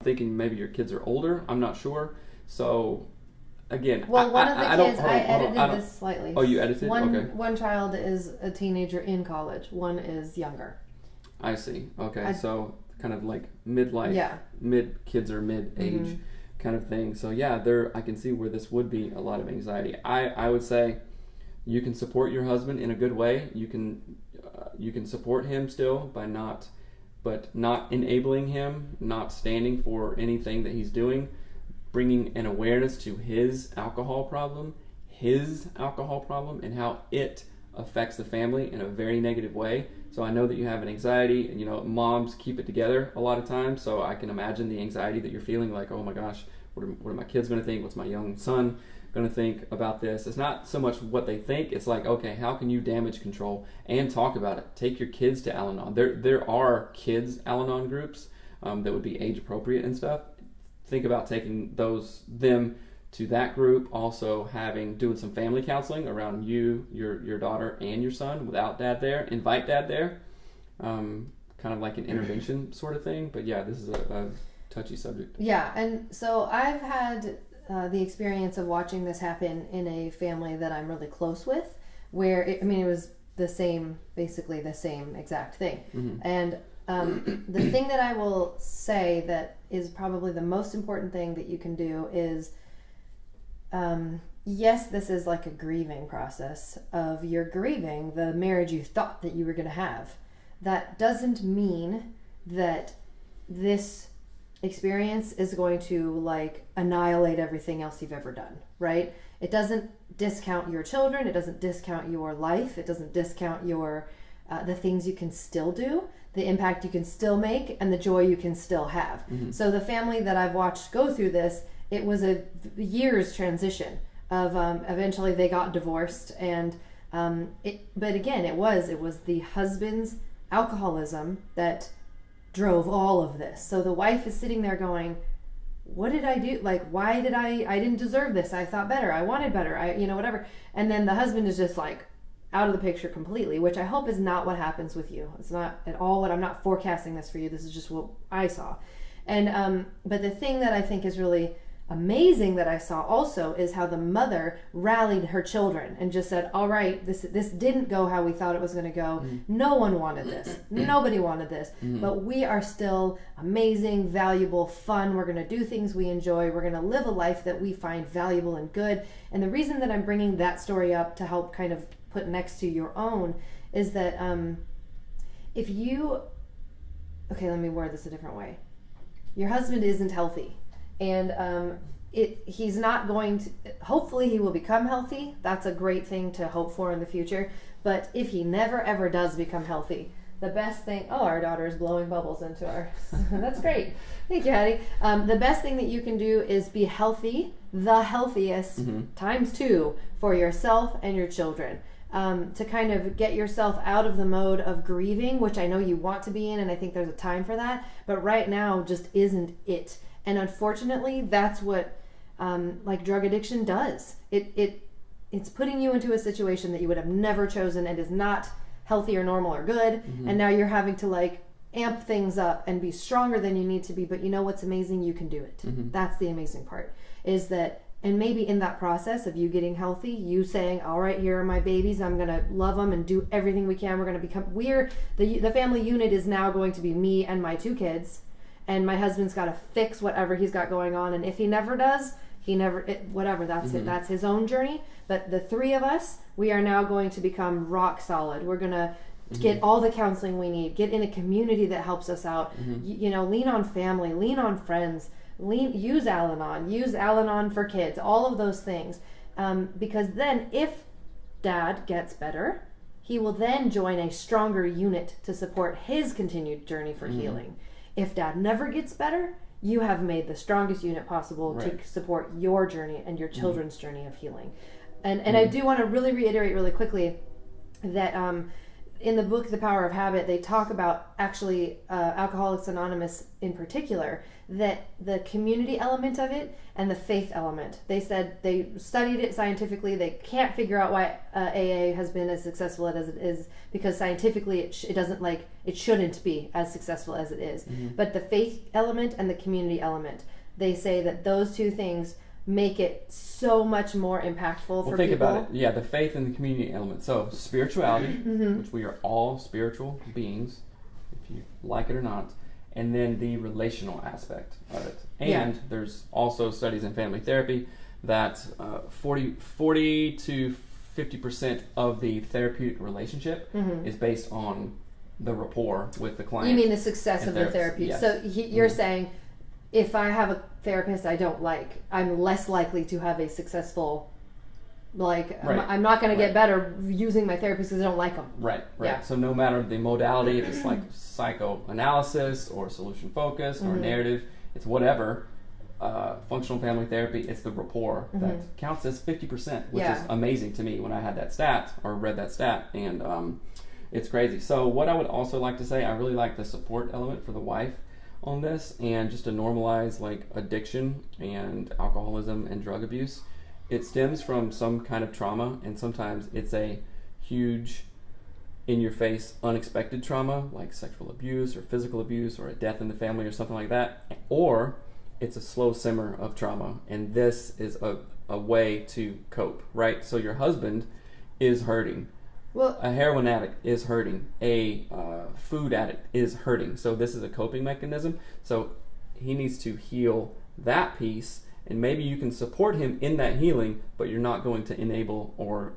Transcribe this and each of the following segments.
thinking maybe your kids are older. I'm not sure. So, again, well, one of the kids, I edited this slightly. Oh, you edited? Okay. One child is a teenager in college. One is younger. I see. Okay, so kind of like midlife, kids are mid-age kind of thing. So yeah, I can see where this would be a lot of anxiety. I would say you can support your husband in a good way. You can support him still by not enabling him, not standing for anything that he's doing, bringing an awareness to his alcohol problem, and how it affects the family in a very negative way. So I know that you have an anxiety, and moms keep it together a lot of times. So I can imagine the anxiety that you're feeling, like, oh my gosh, what are my kids going to think? What's my young son going to think about this? It's not so much what they think. It's like, okay, how can you damage control and talk about it? Take your kids to Al-Anon. There are kids Al-Anon groups that would be age appropriate and stuff. Think about taking them to that group. Also doing some family counseling around you, your daughter, and your son without dad there. Invite dad there. Kind of like an intervention sort of thing. But yeah, this is a touchy subject. Yeah, and so I've had the experience of watching this happen in a family that I'm really close with, where it was basically the same exact thing. Mm-hmm. And the thing that I will say that is probably the most important thing that you can do is, yes, this is like a grieving process of you're grieving the marriage you thought that you were going to have. That doesn't mean that this experience is going to like annihilate everything else you've ever done, right? It doesn't discount your children. It doesn't discount your life. It doesn't discount your the things you can still do, the impact you can still make, and the joy you can still have. Mm-hmm. So the family that I've watched go through this, it was a year's transition of eventually they got divorced, and but again, it was the husband's alcoholism that drove all of this. So the wife is sitting there going, what did I do? Like, why did I didn't deserve this. I thought better. I wanted better. Whatever. And then the husband is just like out of the picture completely, which I hope is not what happens with you. It's not at all I'm not forecasting this for you. This is just what I saw. And, but the thing that I think is really amazing that I saw also is how the mother rallied her children and just said, all right, this didn't go how we thought it was going to go. Mm-hmm. No one wanted this. Nobody wanted this. Mm-hmm. But we are still amazing, valuable, fun. We're going to do things we enjoy. We're going to live a life that we find valuable and good. And the reason that I'm bringing that story up to help kind of put next to your own is that if you... Okay, let me word this a different way. Your husband isn't healthy. And he's not going to, hopefully he will become healthy. That's a great thing to hope for in the future. But if he never ever does become healthy, the best thing, our daughter is blowing bubbles into our, that's great. Thank you, Hattie. The best thing that you can do is be healthy, the healthiest, times 2 for yourself and your children. To kind of get yourself out of the mode of grieving, which I know you want to be in, and I think there's a time for that, but right now just isn't it. And unfortunately, that's what like drug addiction does. It's putting you into a situation that you would have never chosen and is not healthy or normal or good. Mm-hmm. And now you're having to like amp things up and be stronger than you need to be. But you know what's amazing? You can do it. Mm-hmm. That's the amazing part, is that, and maybe in that process of you getting healthy, you saying, all right, here are my babies. I'm going to love them and do everything we can. We're going to become, the family unit is now going to be me and my 2 kids. And my husband's got to fix whatever he's got going on. And if he never does, whatever, that's it. That's his own journey. But the 3 of us, we are now going to become rock solid. We're going to get all the counseling we need, get in a community that helps us out, lean on family, lean on friends, use Al-Anon for kids, all of those things. Because then if dad gets better, he will then join a stronger unit to support his continued journey for healing. If dad never gets better, you have made the strongest unit possible to support your journey and your children's journey of healing. And I do want to really reiterate really quickly that in the book The Power of Habit, they talk about actually Alcoholics Anonymous in particular, that the community element of it and the faith element, they said they studied it scientifically. They can't figure out why AA has been as successful as it is, because scientifically it doesn't, like, it shouldn't be as successful as it is. But the faith element and the community element, they say that those two things make it so much more impactful for people. Think about it. Yeah, the faith and the community element. So spirituality, which we are all spiritual beings, if you like it or not, and then the relational aspect of it. And there's also studies in family therapy that 40 to 50% of the therapeutic relationship is based on the rapport with the client. You mean the success of the therapy. Yes. So you're saying, if I have a therapist I don't like, I'm less likely to have a successful, like, I'm not going to get better using my therapist because I don't like them. Right. Yeah. So no matter the modality, if it's like psychoanalysis or solution focused or narrative, it's whatever, functional family therapy, it's the rapport that counts as 50%, which is amazing to me when I had that stat or read that stat. And it's crazy. So what I would also like to say, I really like the support element for the wife on this, and just to normalize like addiction and alcoholism and drug abuse. It stems from some kind of trauma, and sometimes it's a huge, in your face, unexpected trauma, like sexual abuse or physical abuse or a death in the family or something like that, or it's a slow simmer of trauma, and this is a way to cope, right? So your husband is hurting. Well, a heroin addict is hurting. A food addict is hurting. So this is a coping mechanism. So he needs to heal that piece, and maybe you can support him in that healing, but you're not going to enable or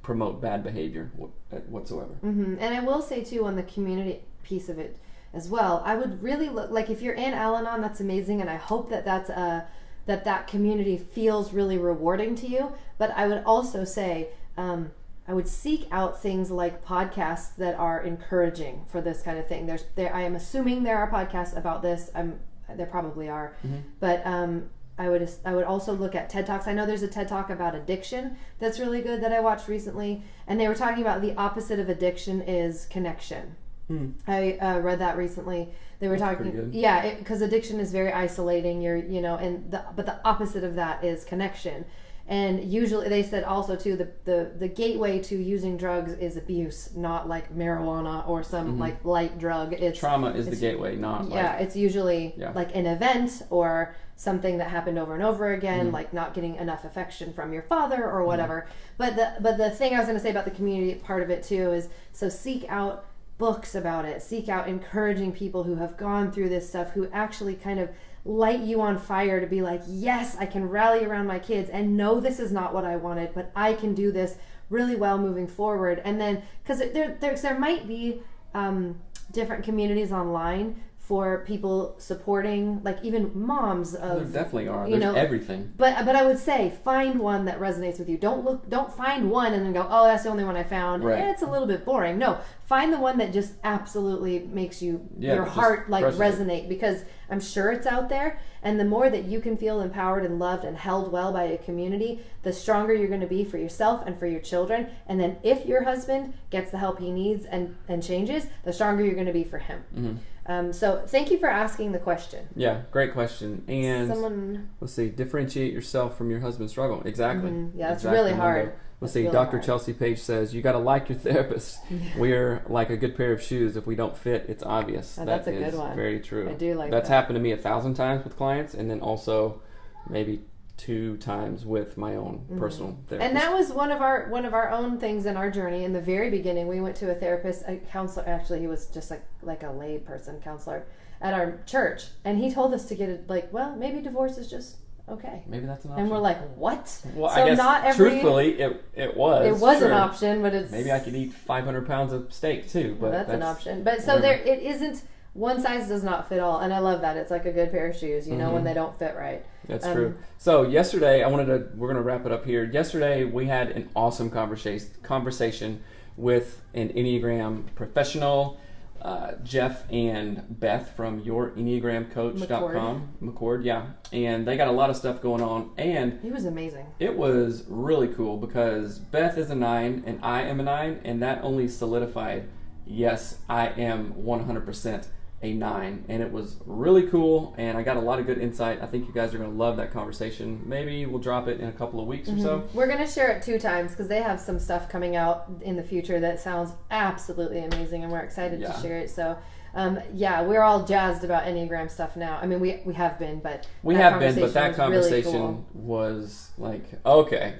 promote bad behavior whatsoever. And I will say too, on the community piece of it as well, I would really look, like, if you're in Al-Anon, that's amazing, and I hope that that community feels really rewarding to you. But I would also say, I would seek out things like podcasts that are encouraging for this kind of thing. I am assuming there are podcasts about this. There probably are, but I would also look at TED Talks. I know there's a TED Talk about addiction that's really good that I watched recently, and they were talking about the opposite of addiction is connection. I read that recently. They were talking, because addiction is very isolating. But the opposite of that is connection. And usually, they said also too, the gateway to using drugs is abuse, not like marijuana or some like light drug. Trauma is the gateway, not it's usually like an event or something that happened over and over again, like not getting enough affection from your father or whatever. But the thing I was going to say about the community part of it too is, so seek out books about it, seek out encouraging people who have gone through this stuff, who actually kind of light you on fire to be like, yes, I can rally around my kids and know this is not what I wanted, but I can do this really well moving forward. And then, because there might be different communities online for people supporting, like even moms of... There definitely are. There's everything. But I would say, find one that resonates with you. Don't find one and then go, oh, that's the only one I found. Right. It's a little bit boring. No, find the one that just absolutely makes your heart like resonate, because I'm sure it's out there. And the more that you can feel empowered and loved and held well by a community, the stronger you're going to be for yourself and for your children. And then if your husband gets the help he needs and changes, the stronger you're going to be for him. So thank you for asking the question. Yeah, great question. And let's see, differentiate yourself from your husband's struggle. Exactly. Yeah, it's really hard. Let's see, Dr. Chelsea Page says, you got to like your therapist. We're like a good pair of shoes. If we don't fit, it's obvious. That's a good one. Very true. I do like That's happened to me 1,000 times with clients, and then also maybe 2 times with my own personal therapist. And that was one of our own things in our journey. In the very beginning, we went to a therapist, a counselor. Actually, he was just like a lay person counselor at our church, and he told us to get it, like, well, maybe divorce is just okay. Maybe that's an option. And we're like, what? Well, so I guess truthfully, it was. It was an option, but it's... Maybe I could eat 500 pounds of steak too, but that's an option. But so it isn't, one size does not fit all, and I love that. It's like a good pair of shoes, when they don't fit right. That's true. So yesterday, we're going to wrap it up here. Yesterday, we had an awesome conversation with an Enneagram professional, Jeff and Beth from YourEnneagramCoach.com. McCord, yeah. And they got a lot of stuff going on. And he was amazing. It was really cool because Beth is a 9 and I am a 9, and that only solidified, yes, I am 100% a 9. And it was really cool, and I got a lot of good insight. I think you guys are going to love that conversation. Maybe we'll drop it in a couple of weeks or so. We're going to share it 2 times because they have some stuff coming out in the future that sounds absolutely amazing, and we're excited to share it. So we're all jazzed about Enneagram stuff now. I mean, we have been, but that conversation was like, okay,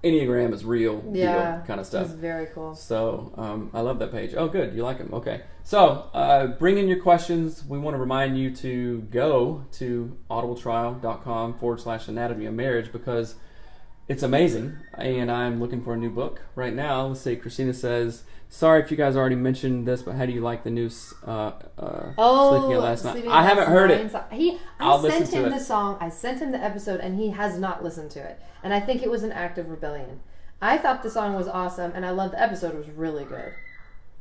Enneagram is real deal kind of stuff. It's very cool. So I love that page. Oh, good. You like them. Okay. So bring in your questions. We want to remind you to go to audibletrial.com/anatomy of marriage because it's amazing. And I'm looking for a new book right now. Let's see. Christina says, sorry if you guys already mentioned this, but how do you like the new Sleeping at Last Night? I haven't heard it. I sent him the song. I sent him the episode, and he has not listened to it. And I think it was an act of rebellion. I thought the song was awesome, and I loved the episode. It was really good.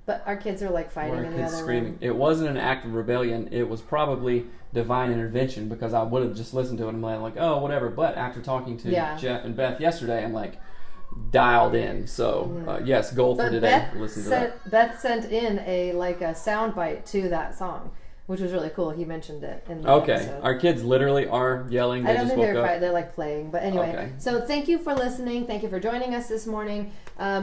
But our kids are like fighting in the other room. It wasn't an act of rebellion. It was probably divine intervention because I would have just listened to it and been like, oh, whatever. But after talking to Jeff and Beth yesterday, I'm like, dialed in. So yes, goal for today. Listen to that. Beth sent in a sound bite to that song, which was really cool. He mentioned it in the episode. Our kids literally are yelling. I don't think they're fighting. They're playing. But anyway, so thank you for listening. Thank you for joining us this morning.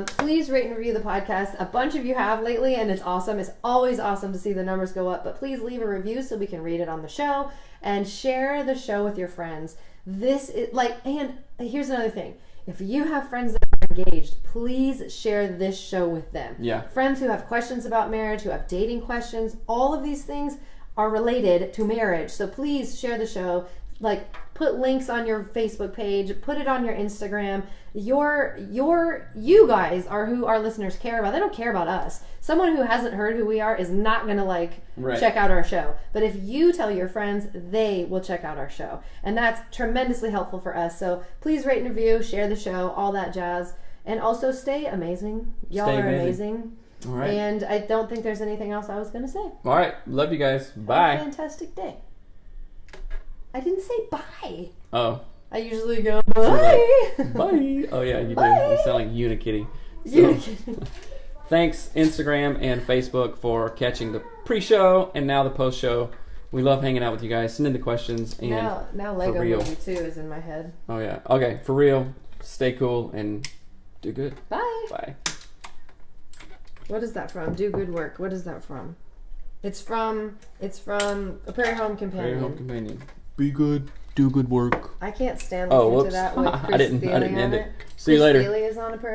Please rate and review the podcast. A bunch of you have lately, and it's awesome. It's always awesome to see the numbers go up. But please leave a review so we can read it on the show, and share the show with your friends. This is and here's another thing. If you have friends that are engaged, please share this show with them. Yeah. Friends who have questions about marriage, who have dating questions, all of these things are related to marriage. So please share the show. Put links on your Facebook page, put it on your Instagram. You guys are who our listeners care about. They don't care about us. Someone who hasn't heard who we are is not going to check out our show. But if you tell your friends, they will check out our show. And that's tremendously helpful for us. So please rate and review, share the show, all that jazz. And also stay amazing. Y'all are amazing. All right. And I don't think there's anything else I was going to say. All right. Love you guys. Bye. Have a fantastic day. I didn't say bye. Oh. I usually go bye. Bye. Oh, yeah, you do. You sound like Unikitty. Unikitty. Thanks, Instagram and Facebook, for catching the pre-show and now the post-show. We love hanging out with you guys. Send in the questions. And now Lego Movie 2 is in my head. Oh, yeah. Okay, for real, stay cool and do good. Bye. Bye. What is that from? Do good work. What is that from? It's from A Prairie Home Companion. Prairie Home Companion. Be good. Do good work. I can't stand listening to that with Chris I didn't end it. See you later. Chris Steele is on A Prairie